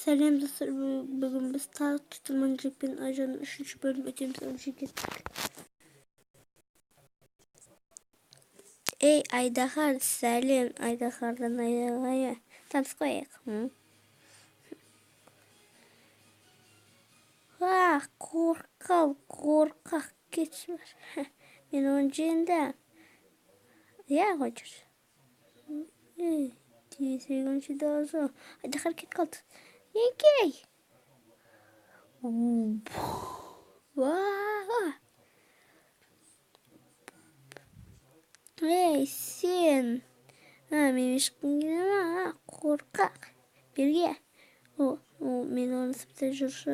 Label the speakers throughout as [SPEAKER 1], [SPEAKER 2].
[SPEAKER 1] Сәлем достар, бүгін біз тағы Тұтылман Джек пен Айжанның 3-ші бөлім өтеміз өңші кеттік. Ей, Айдаһар, сәлем. Айдаһардан Айдағая. Таныс қояйық. Қорқақ кетші бар. Мен оның жиында. Я, хочешь? Сегізінші дозу. Айдаһар кет қалды. Егей! Ей, сен! Мен ешкім келе қорқақ. Берге. Мен оны сыптай жүрші.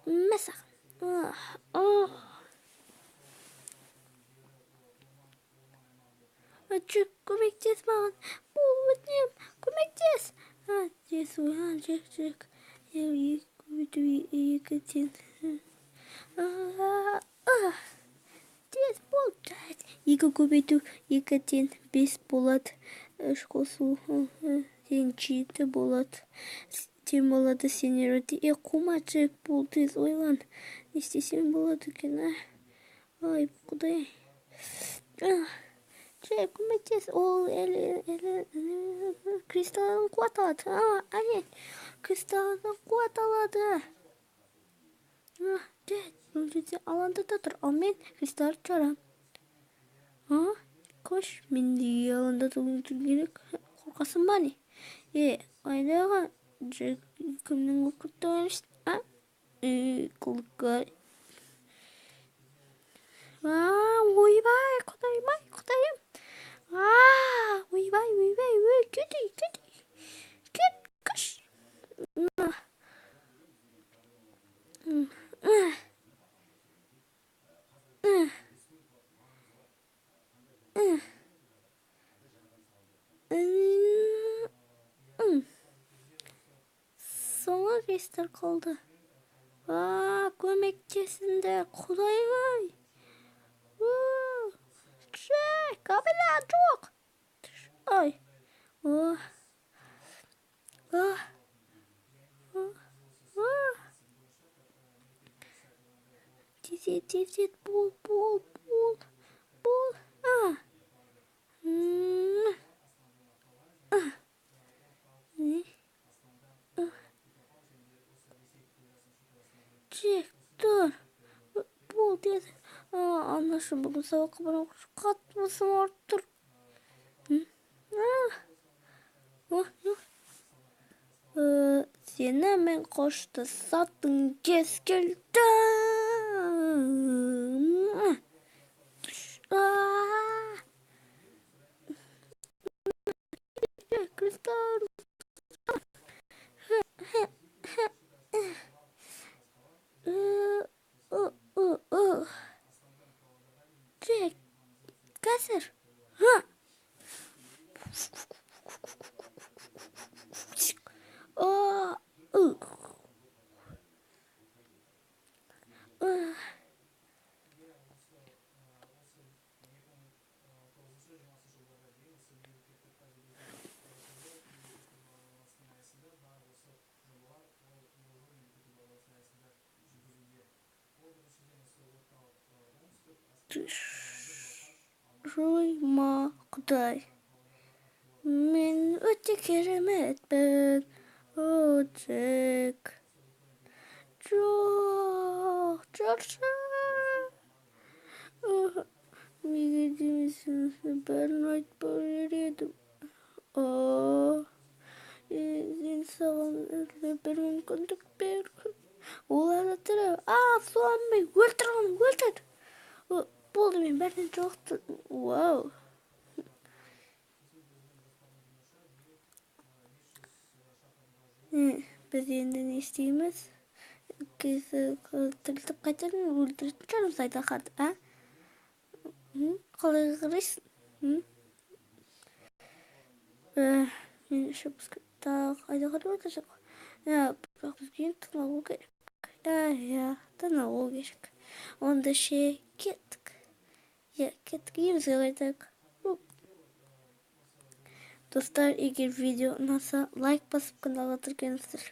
[SPEAKER 1] Мәсақ. Джек, көмектес маған. Бұл өтінем. Көмектес. Тез ойлан, Джек. Екі тен. Тез бол. Екі көбейту, екі тен 5 болады. 3 қосу, тен 7 болады. Тен болады сенер өте. Қума, Джек, бол, тез ойлан. Не істесем болады екен, Ай, құдай. Джек, көмектес. Ол кристалдан қуат алады. Кристалдан қуат алады. Бұл жерде алаңдата тұр. Ал мен кристалды жарам. Қош, мен де алаңдатуым керек. Қорқасың ба не? Айдаға, Джек, кімнің қорқытты ойнашты? Құлыққа. Ойбай, құдайым. Ойбай, кет, қыш. Соңы кристалл қалды. Көмектесінде, құдайым. Джек, қабіля, жоқ. Ой. Тезет, бол. Джек, тұр. Бол, тез. Анашым бүгін сабаққа барам. Қатмысым орып тұр. Сені мен қошты саттың кез келді. Кристалл. Джек, қазір. Жойма, құдай. Мен өте кереметпін. Джек. Жоқ, жарша. Неге демесің, бәрін айтпау едім. Сен саған бір мүмкіндік бер. Оларды тірі. Суанбай, өлтір оны, өлтір. Болды, мен бәрден жоқты. Вау. Біз енді не істейміз? Тірілтіп қайтарын өлтіретін жарымыз Айдаһарды, Қалай қарайсың? Мен үшін бізге тағы Айдаһарды өлтірсек. Бірақ бізге тынығу керек. Тынығу керек. Онда кеттік. Кеттік, емізге қайтайық. Достар, егер видео ұнаса, лайк басып каналға тіркеліңіздер.